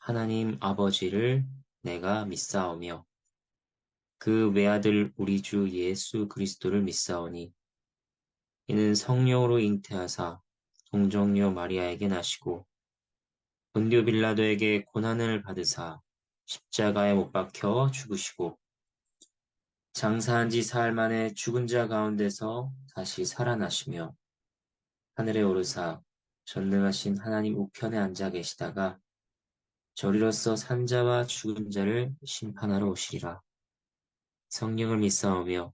하나님 아버지를 내가 믿사오며 그 외아들 우리 주 예수 그리스도를 믿사오니 이는 성령으로 잉태하사 동정녀 마리아에게 나시고 본디오 빌라도에게 고난을 받으사 십자가에 못 박혀 죽으시고 장사한 지 사흘 만에 죽은 자 가운데서 다시 살아나시며 하늘에 오르사 전능하신 하나님 우편에 앉아 계시다가 저리로서 산자와 죽은 자를 심판하러 오시리라. 성령을 믿사오며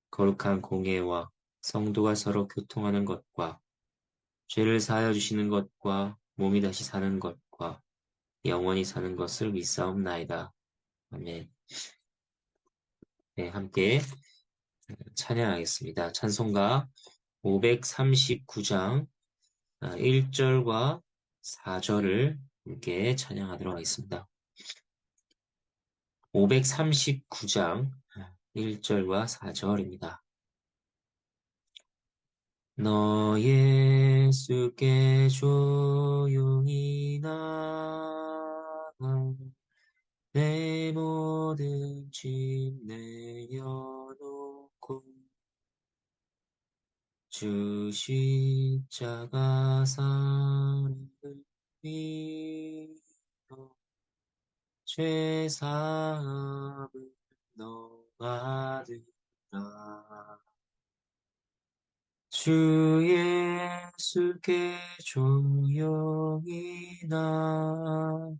거룩한 공예와 성도가 서로 교통하는 것과 죄를 사하여 주시는 것과 몸이 다시 사는 것과 영원히 사는 것을 믿사옵나이다. 아멘. 네, 함께 찬양하겠습니다. 찬송가 539장 1절과 4절을 함께 찬양하도록 하겠습니다. 539장 1절과 4절입니다. 너 예수께 조용히 나가 내 모든 짐 내려놓고 주 십자가 사랑을 믿어 죄 사함을 너 받으라. 주 예수께 조용히 나가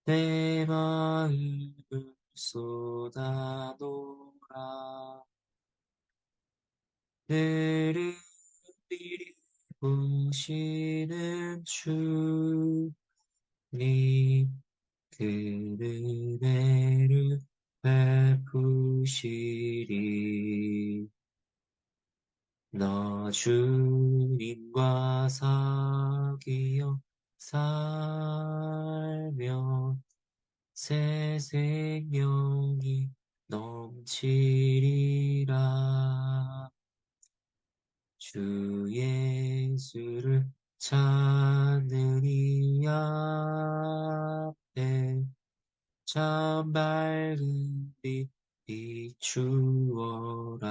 내 마음을 쏟아놓으라. 너를 미리 보시는 주님 그 은혜를 베푸시리. 너 주님과 사귀어 살면 새 생명이 넘치리라. 주 예수를 찾는 이 앞에 참 밝은 빛 비추어라.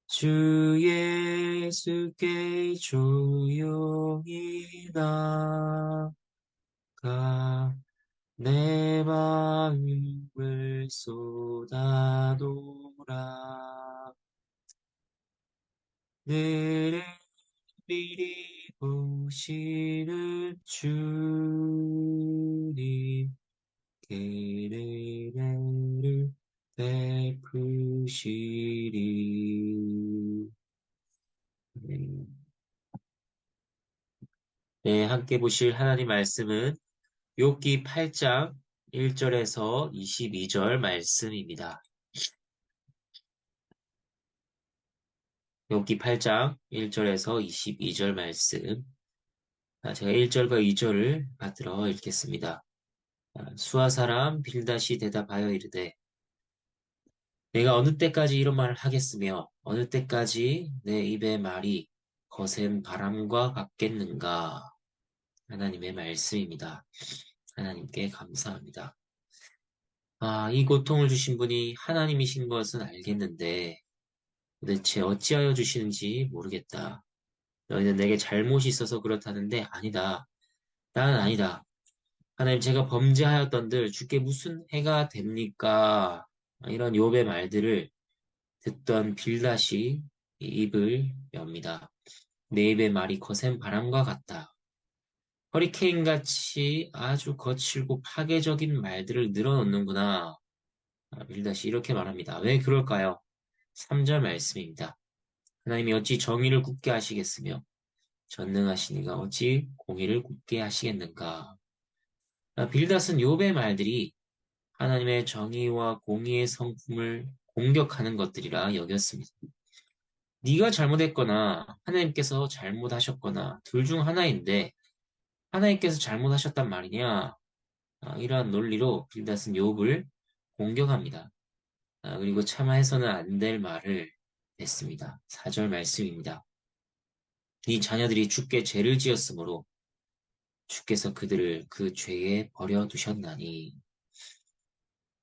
주 예수께 조용히 나가 내 마음을 쏟아놓으라. 너를 미리 보시는 주님 그 은혜를 베푸시리. 네, 함께 보실 하나님 말씀은 욥기 8장 1절에서 22절 말씀입니다. 욥기 8장 1절에서 22절 말씀. 제가 1절과 2절을 받들어 읽겠습니다. 수아 사람 빌닷이 대답하여 이르되 내가 어느 때까지 이런 말을 하겠으며 어느 때까지 내 입의 말이 거센 바람과 같겠는가. 하나님의 말씀입니다. 하나님께 감사합니다. 이 고통을 주신 분이 하나님이신 것은 알겠는데 도대체 어찌하여 주시는지 모르겠다. 너희는 내게 잘못이 있어서 그렇다는데 아니다. 나는 아니다. 하나님 제가 범죄하였던들 주께 무슨 해가 됩니까? 이런 욥의 말들을 듣던 빌닷이 입을 엽니다. 내 입의 말이 거센 바람과 같다. 허리케인같이 아주 거칠고 파괴적인 말들을 늘어놓는구나. 빌닷이 이렇게 말합니다. 왜 그럴까요? 3절 말씀입니다. 하나님이 어찌 정의를 굳게 하시겠으며 전능하시니가 어찌 공의를 굳게 하시겠는가. 빌닷은 욥의 말들이 하나님의 정의와 공의의 성품을 공격하는 것들이라 여겼습니다. 네가 잘못했거나 하나님께서 잘못하셨거나 둘 중 하나인데 하나님께서 잘못하셨단 말이냐? 이러한 논리로 빌닷은 욥을 공격합니다. 그리고 차마 해서는 안 될 말을 했습니다. 4절 말씀입니다. 이 자녀들이 주께 죄를 지었으므로 주께서 그들을 그 죄에 버려두셨나니.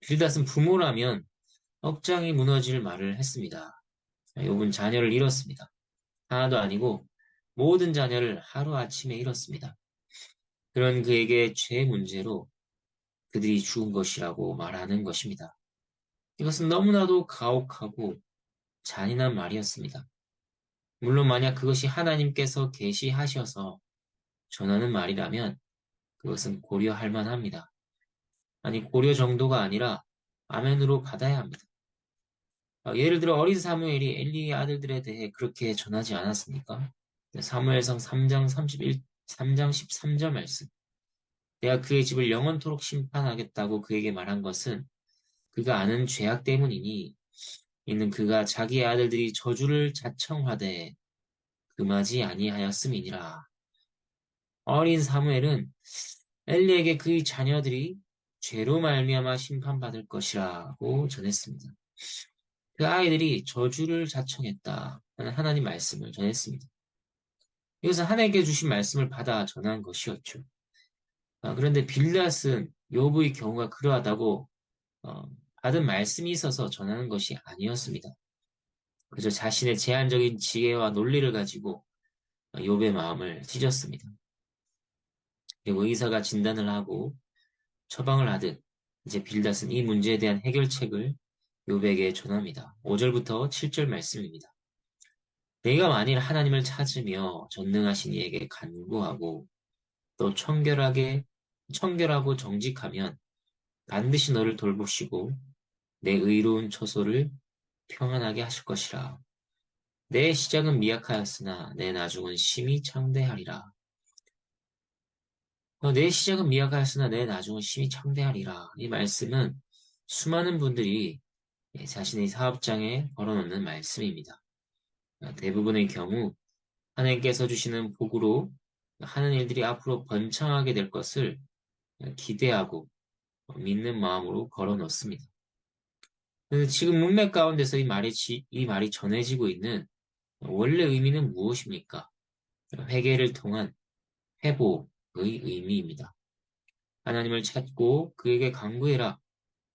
빌닷은 부모라면 억장이 무너질 말을 했습니다. 욥은 자녀를 잃었습니다. 하나도 아니고 모든 자녀를 하루아침에 잃었습니다. 그런 그에게 죄 문제로 그들이 죽은 것이라고 말하는 것입니다. 이것은 너무나도 가혹하고 잔인한 말이었습니다. 물론 만약 그것이 하나님께서 계시하셔서 전하는 말이라면 그것은 고려할 만합니다. 아니, 고려 정도가 아니라 아멘으로 받아야 합니다. 예를 들어 어린 사무엘이 엘리의 아들들에 대해 그렇게 전하지 않았습니까? 사무엘상 3장 3장 13절 말씀. 내가 그의 집을 영원토록 심판하겠다고 그에게 말한 것은 그가 아는 죄악 때문이니 이는 그가 자기의 아들들이 저주를 자청하되 금하지 아니하였음이니라. 어린 사무엘은 엘리에게 그의 자녀들이 죄로 말미암아 심판받을 것이라고 전했습니다. 그 아이들이 저주를 자청했다 하는 하나님 말씀을 전했습니다. 이것은 하나님께 주신 말씀을 받아 전한 것이었죠. 그런데 빌닷은 욥의 경우가 그러하다고 어, 받은 말씀이 있어서 전하는 것이 아니었습니다. 그저 자신의 제한적인 지혜와 논리를 가지고 욥의 마음을 찢었습니다. 그리고 의사가 진단을 하고 처방을 하듯 이제 빌닷은 이 문제에 대한 해결책을 욥에게 전합니다. 5절부터 7절 말씀입니다. 내가 만일 하나님을 찾으며 전능하신 이에게 간구하고 또 청결하고 정직하면 반드시 너를 돌보시고 내 의로운 처소를 평안하게 하실 것이라. 내 시작은 미약하였으나 내 나중은 심히 창대하리라. 내 시작은 미약하였으나 내 나중은 심히 창대하리라. 이 말씀은 수많은 분들이 자신의 사업장에 걸어놓는 말씀입니다. 대부분의 경우 하나님께서 주시는 복으로 하는 일들이 앞으로 번창하게 될 것을 기대하고 믿는 마음으로 걸어놓습니다. 그래서 지금 문맥 가운데서 이 말이 전해지고 있는 원래 의미는 무엇입니까? 회개를 통한 회복의 의미입니다. 하나님을 찾고 그에게 간구해라.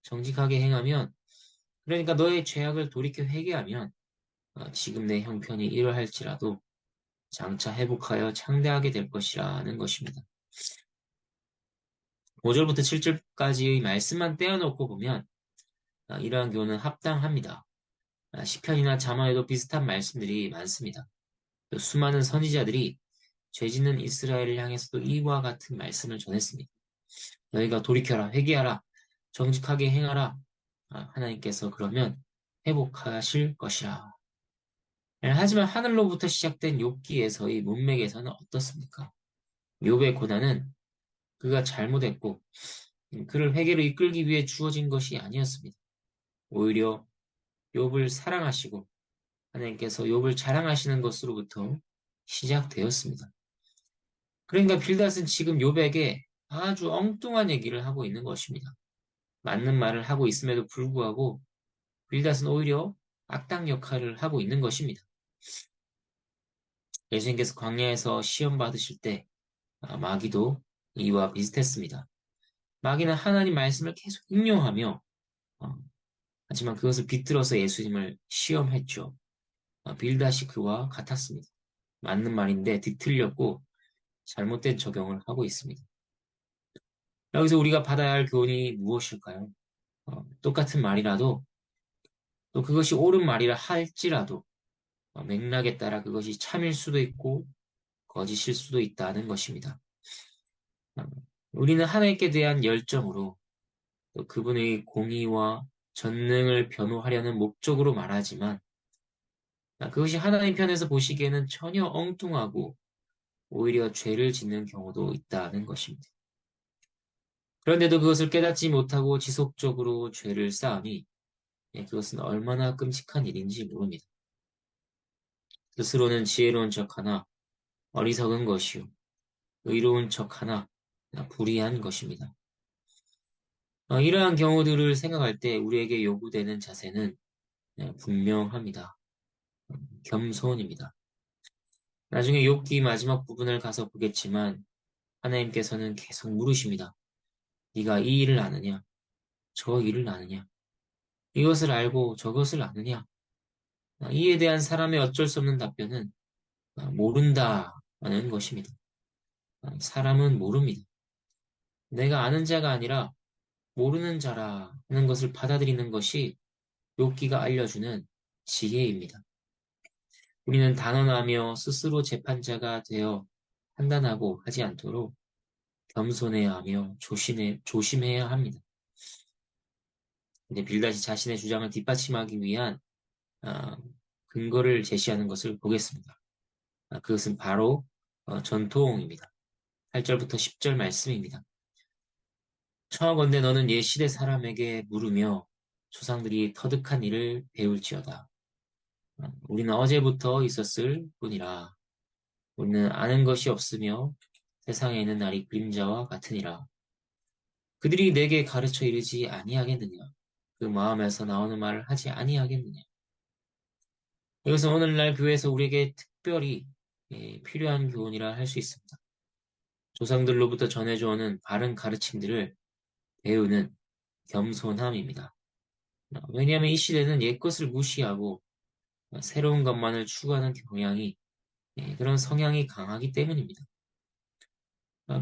정직하게 행하면, 그러니까 너의 죄악을 돌이켜 회개하면 지금 내 형편이 이러할지라도 장차 회복하여 창대하게 될 것이라는 것입니다. 5절부터 7절까지의 말씀만 떼어놓고 보면 이러한 교훈은 합당합니다. 시편이나 잠언에도 비슷한 말씀들이 많습니다. 또 수많은 선지자들이 죄짓는 이스라엘을 향해서도 이와 같은 말씀을 전했습니다. 너희가 돌이켜라, 회개하라, 정직하게 행하라. 하나님께서 그러면 회복하실 것이라. 하지만 하늘로부터 시작된 욥기에서의 문맥에서는 어떻습니까? 욥의 고난은 그가 잘못했고 그를 회개로 이끌기 위해 주어진 것이 아니었습니다. 오히려 욥을 사랑하시고 하나님께서 욥을 자랑하시는 것으로부터 시작되었습니다. 그러니까 빌닷은 지금 욥에게 아주 엉뚱한 얘기를 하고 있는 것입니다. 맞는 말을 하고 있음에도 불구하고 빌닷은 오히려 악당 역할을 하고 있는 것입니다. 예수님께서 광야에서 시험 받으실 때 마귀도 이와 비슷했습니다. 마귀는 하나님 말씀을 계속 인용하며 어, 하지만 그것을 비틀어서 예수님을 시험했죠. 빌닷이 그와 같았습니다. 맞는 말인데 뒤틀렸고 잘못된 적용을 하고 있습니다. 여기서 우리가 받아야 할 교훈이 무엇일까요? 똑같은 말이라도 또 그것이 옳은 말이라 할지라도 맥락에 따라 그것이 참일 수도 있고 거짓일 수도 있다는 것입니다. 어, 우리는 하나님께 대한 열정으로 또 그분의 공의와 전능을 변호하려는 목적으로 말하지만 그것이 하나님 편에서 보시기에는 전혀 엉뚱하고 오히려 죄를 짓는 경우도 있다는 것입니다. 그런데도 그것을 깨닫지 못하고 지속적으로 죄를 쌓으니 그것은 얼마나 끔찍한 일인지 모릅니다. 스스로는 지혜로운 척하나 어리석은 것이요 의로운 척하나 불의한 것입니다. 이러한 경우들을 생각할 때 우리에게 요구되는 자세는 분명합니다. 겸손입니다. 나중에 욥기 마지막 부분을 가서 보겠지만 하나님께서는 계속 물으십니다. 네가 이 일을 아느냐? 저 일을 아느냐? 이것을 알고 저것을 아느냐? 이에 대한 사람의 어쩔 수 없는 답변은 모른다라는 것입니다. 사람은 모릅니다. 내가 아는 자가 아니라 모르는 자라는 것을 받아들이는 것이 욥기가 알려주는 지혜입니다. 우리는 단언하며 스스로 재판자가 되어 판단하고 하지 않도록 겸손해야 하며 조심해야 합니다. 근데 빌닷이 자신의 주장을 뒷받침하기 위한 아, 근거를 제시하는 것을 보겠습니다. 그것은 바로 전통입니다. 8절부터 10절 말씀입니다. 청하건대 너는 옛 시대 사람에게 물으며 조상들이 터득한 일을 배울지어다. 우리는 어제부터 있었을 뿐이라. 우리는 아는 것이 없으며 세상에 있는 날이 그림자와 같으니라. 그들이 내게 가르쳐 이르지 아니하겠느냐? 그 마음에서 나오는 말을 하지 아니하겠느냐? 이것은 오늘날 교회에서 우리에게 특별히 필요한 교훈이라 할 수 있습니다. 조상들로부터 전해져 오는 바른 가르침들을 배우는 겸손함입니다. 왜냐하면 이 시대는 옛것을 무시하고 새로운 것만을 추구하는 경향이 그런 성향이 강하기 때문입니다.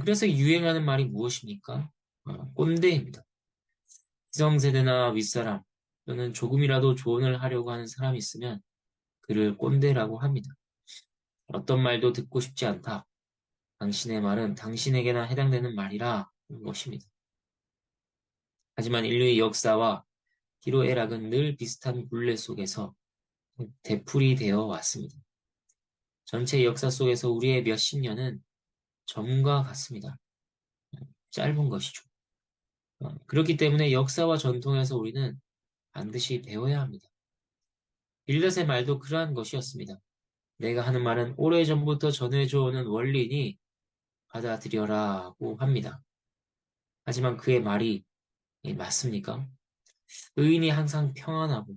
그래서 유행하는 말이 무엇입니까? 꼰대입니다. 기성세대나 윗사람 또는 조금이라도 조언을 하려고 하는 사람이 있으면 그를 꼰대라고 합니다. 어떤 말도 듣고 싶지 않다. 당신의 말은 당신에게나 해당되는 말이라 것입니다. 하지만 인류의 역사와 희로애락은 늘 비슷한 굴레 속에서 되풀이 되어 왔습니다. 전체 역사 속에서 우리의 몇십 년은 점과 같습니다. 짧은 것이죠. 그렇기 때문에 역사와 전통에서 우리는 반드시 배워야 합니다. 빌닷의 말도 그러한 것이었습니다. 내가 하는 말은 오래전부터 전해져 오는 원리니 받아들여라고 합니다. 하지만 그의 말이 맞습니까? 의인이 항상 평안하고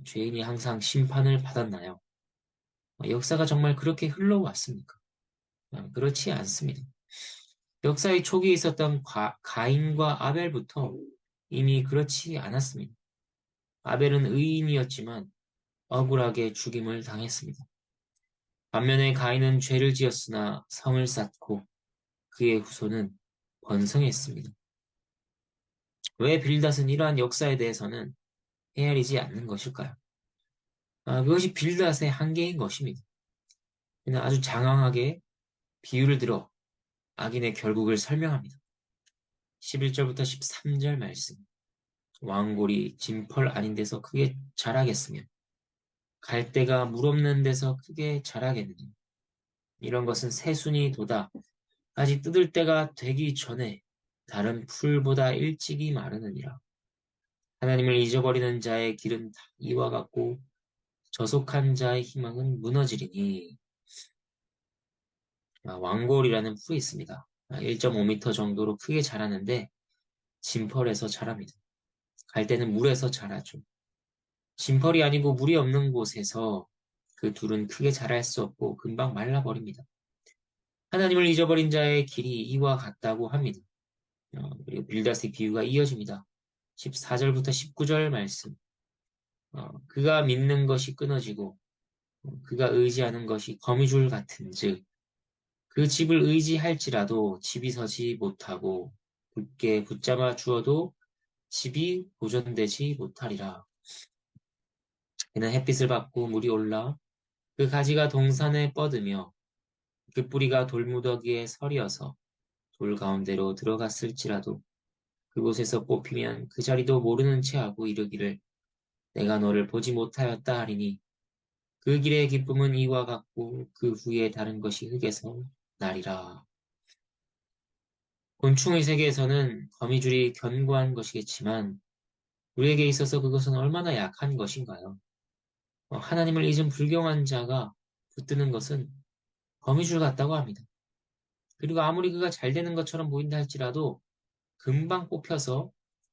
죄인이 항상 심판을 받았나요? 역사가 정말 그렇게 흘러왔습니까? 그렇지 않습니다. 역사의 초기에 있었던 가인과 아벨부터 이미 그렇지 않았습니다. 아벨은 의인이었지만 억울하게 죽임을 당했습니다. 반면에 가인은 죄를 지었으나 성을 쌓고 그의 후손은 번성했습니다. 왜 빌닷은 이러한 역사에 대해서는 헤아리지 않는 것일까요? 그것이 빌닷의 한계인 것입니다. 그는 아주 장황하게 비유를 들어 악인의 결국을 설명합니다. 11절부터 13절 말씀. 왕골이 진펄 아닌 데서 크게 자라겠으며 갈대가 물 없는 데서 크게 자라겠느냐. 이런 것은 새순이 돋아 아직 뜯을 때가 되기 전에 다른 풀보다 일찍이 마르느니라. 하나님을 잊어버리는 자의 길은 다 이와 같고 저속한 자의 희망은 무너지리니. 왕골이라는 풀이 있습니다. 1.5m 정도로 크게 자라는데 진펄에서 자랍니다. 갈대는 물에서 자라죠. 진펄이 아니고 물이 없는 곳에서 그 둘은 크게 자랄 수 없고 금방 말라버립니다. 하나님을 잊어버린 자의 길이 이와 같다고 합니다. 그리고 빌닷의 비유가 이어집니다. 14절부터 19절 말씀. 그가 믿는 것이 끊어지고 그가 의지하는 것이 거미줄 같은즉 그 집을 의지할지라도 집이 서지 못하고 굳게 붙잡아 주어도 집이 보존되지 못하리라. 그는 햇빛을 받고 물이 올라 그 가지가 동산에 뻗으며 그 뿌리가 돌무더기에 서리어서 돌 가운데로 들어갔을지라도 그곳에서 뽑히면 그 자리도 모르는 채 하고 이르기를 내가 너를 보지 못하였다 하리니 그 길의 기쁨은 이와 같고 그 후에 다른 것이 흙에서 나리라. 곤충의 세계에서는 거미줄이 견고한 것이겠지만 우리에게 있어서 그것은 얼마나 약한 것인가요? 하나님을 잊은 불경한 자가 붙드는 것은 거미줄 같다고 합니다. 그리고 아무리 그가 잘 되는 것처럼 보인다 할지라도 금방 뽑혀서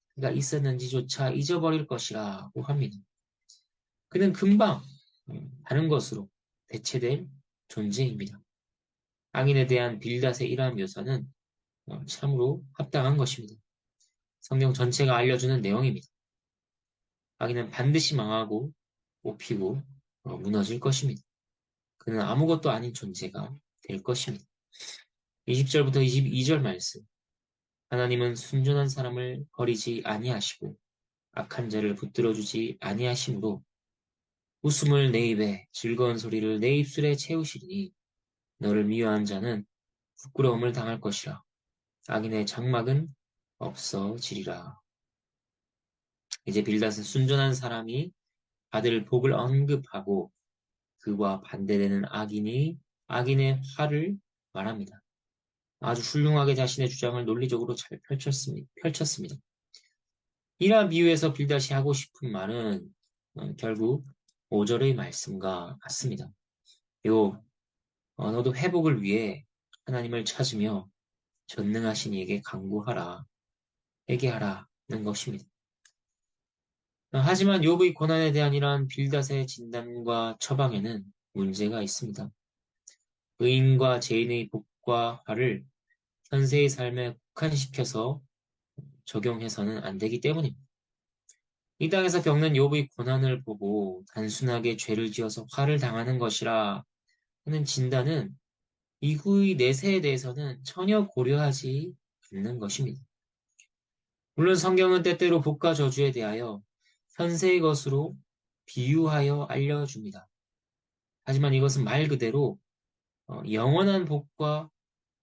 그가 있었는지조차 잊어버릴 것이라고 합니다. 그는 금방 다른 것으로 대체될 존재입니다. 악인에 대한 빌닷의 이러한 묘사는 참으로 합당한 것입니다. 성경 전체가 알려주는 내용입니다. 악인은 반드시 망하고 뽑히고 무너질 것입니다. 그는 아무것도 아닌 존재가 될 것입니다. 20절부터 22절 말씀. 하나님은 순전한 사람을 버리지 아니하시고 악한 자를 붙들어 주지 아니하심으로 웃음을 내 입에 즐거운 소리를 내 입술에 채우시리니 너를 미워한 자는 부끄러움을 당할 것이라. 악인의 장막은 없어지리라. 이제 빌닷은 순전한 사람이 받을 복을 언급하고 그와 반대되는 악인의 화를 말합니다. 아주 훌륭하게 자신의 주장을 논리적으로 잘 펼쳤습니다. 이러한 비유에서 빌닷이 하고 싶은 말은 결국 5절의 말씀과 같습니다. 너도 회복을 위해 하나님을 찾으며 전능하신 이에게 간구하라, 회개하라는 것입니다. 하지만 욥의 고난에 대한 이러한 빌닷의 진단과 처방에는 문제가 있습니다. 의인과 죄인의 복과 화를 현세의 삶에 국한시켜서 적용해서는 안 되기 때문입니다. 이 땅에서 겪는 욥의 고난을 보고 단순하게 죄를 지어서 화를 당하는 것이라 하는 진단은 이후의 내세에 대해서는 전혀 고려하지 않는 것입니다. 물론 성경은 때때로 복과 저주에 대하여 현세의 것으로 비유하여 알려줍니다. 하지만 이것은 말 그대로 영원한 복과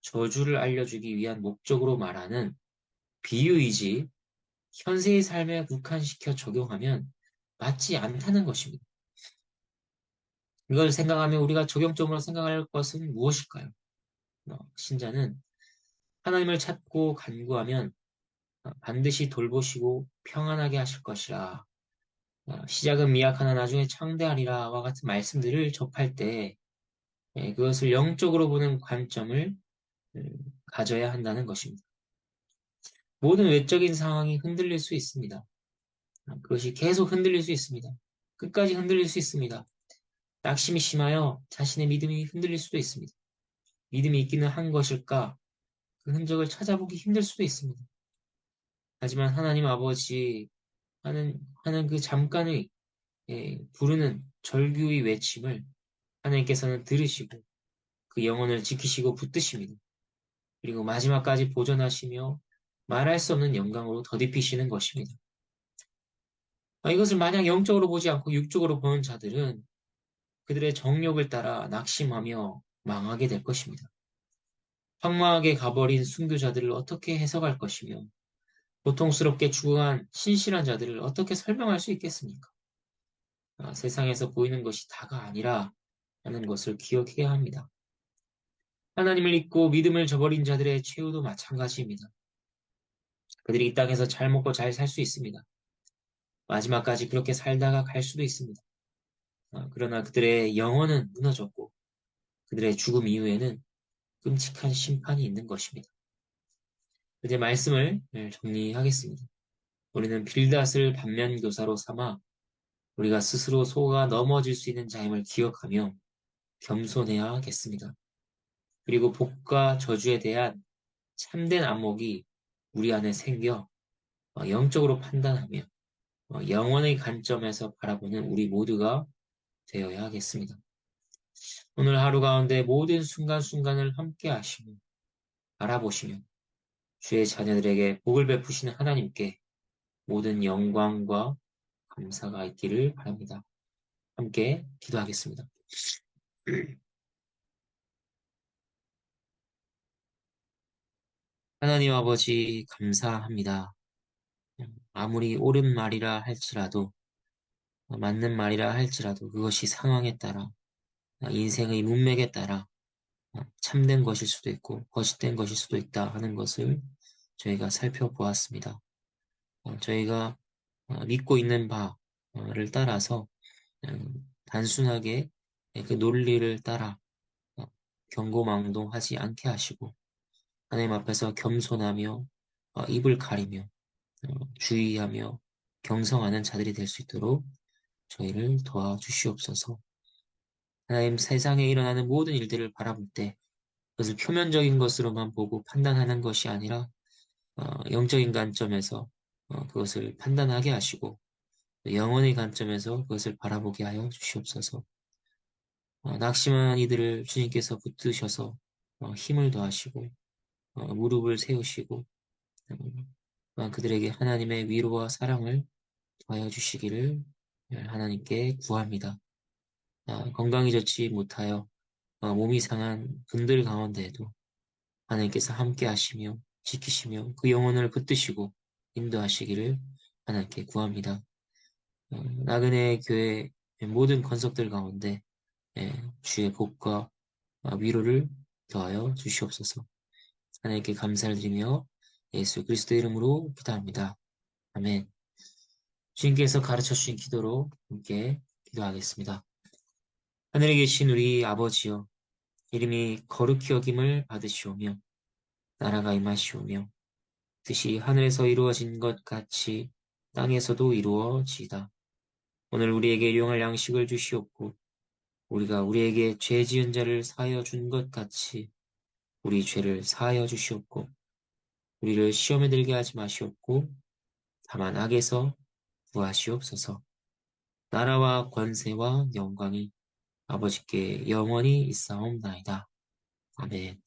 저주를 알려주기 위한 목적으로 말하는 비유이지 현세의 삶에 국한시켜 적용하면 맞지 않다는 것입니다. 이걸 생각하면 우리가 적용점으로 생각할 것은 무엇일까요? 신자는 하나님을 찾고 간구하면 반드시 돌보시고 평안하게 하실 것이라. 시작은 미약하나 나중에 창대하리라와 같은 말씀들을 접할 때 그것을 영적으로 보는 관점을 가져야 한다는 것입니다. 모든 외적인 상황이 흔들릴 수 있습니다. 그것이 계속 흔들릴 수 있습니다. 끝까지 흔들릴 수 있습니다. 낙심이 심하여 자신의 믿음이 흔들릴 수도 있습니다. 믿음이 있기는 한 것일까? 그 흔적을 찾아보기 힘들 수도 있습니다. 하지만 하나님 아버지 하는 그 잠깐의 부르는 절규의 외침을 하나님께서는 들으시고 그 영혼을 지키시고 붙드십니다. 그리고 마지막까지 보존하시며 말할 수 없는 영광으로 덧입히시는 것입니다. 이것을 마냥 영적으로 보지 않고 육적으로 보는 자들은 그들의 정욕을 따라 낙심하며 망하게 될 것입니다. 황망하게 가버린 순교자들을 어떻게 해석할 것이며 고통스럽게 죽어간 신실한 자들을 어떻게 설명할 수 있겠습니까? 세상에서 보이는 것이 다가 아니라 하는 것을 기억해야 합니다. 하나님을 잊고 믿음을 저버린 자들의 최후도 마찬가지입니다. 그들이 이 땅에서 잘 먹고 잘 살 수 있습니다. 마지막까지 그렇게 살다가 갈 수도 있습니다. 그러나 그들의 영혼은 무너졌고 그들의 죽음 이후에는 끔찍한 심판이 있는 것입니다. 이제 말씀을 정리하겠습니다. 우리는 빌닷을 반면교사로 삼아 우리가 스스로 속아 넘어질 수 있는 자임을 기억하며 겸손해야겠습니다. 그리고 복과 저주에 대한 참된 안목이 우리 안에 생겨 영적으로 판단하며 영원의 관점에서 바라보는 우리 모두가 되어야 하겠습니다. 오늘 하루 가운데 모든 순간순간을 함께 하시며 바라보시며 주의 자녀들에게 복을 베푸시는 하나님께 모든 영광과 감사가 있기를 바랍니다. 함께 기도하겠습니다. 하나님 아버지 감사합니다. 아무리 옳은 말이라 할지라도 맞는 말이라 할지라도 그것이 상황에 따라 인생의 문맥에 따라 참된 것일 수도 있고 거짓된 것일 수도 있다 하는 것을 저희가 살펴보았습니다. 저희가 믿고 있는 바를 따라서 단순하게 그 논리를 따라 경고망동하지 않게 하시고 하나님 앞에서 겸손하며 입을 가리며 주의하며 경성하는 자들이 될 수 있도록 저희를 도와주시옵소서. 하나님 세상에 일어나는 모든 일들을 바라볼 때 그것을 표면적인 것으로만 보고 판단하는 것이 아니라 영적인 관점에서 그것을 판단하게 하시고 영혼의 관점에서 그것을 바라보게 하여 주시옵소서. 낙심한 이들을 주님께서 붙드셔서 힘을 더하시고 무릎을 세우시고 그들에게 하나님의 위로와 사랑을 더하여 주시기를 하나님께 구합니다. 건강히 좋지 못하여 몸이 상한 분들 가운데에도 하나님께서 함께 하시며 지키시며 그 영혼을 붙드시고 인도하시기를 하나님께 구합니다. 나그네 교회 모든 건석들 가운데 주의 복과 위로를 더하여 주시옵소서. 하나님께 감사를 드리며 예수 그리스도 이름으로 기도합니다. 아멘. 주님께서 가르쳐 주신 기도로 함께 기도하겠습니다. 하늘에 계신 우리 아버지여, 이름이 거룩히 여김을 받으시오며 나라가 임하시오며 뜻이 하늘에서 이루어진 것 같이 땅에서도 이루어지이다. 오늘 우리에게 일용할 양식을 주시옵고 우리가 우리에게 죄 지은 자를 사하여 준 것 같이 우리 죄를 사하여 주시옵고 우리를 시험에 들게 하지 마시옵고 다만 악에서 구하시옵소서. 나라와 권세와 영광이 아버지께 영원히 있사옵나이다. 아멘.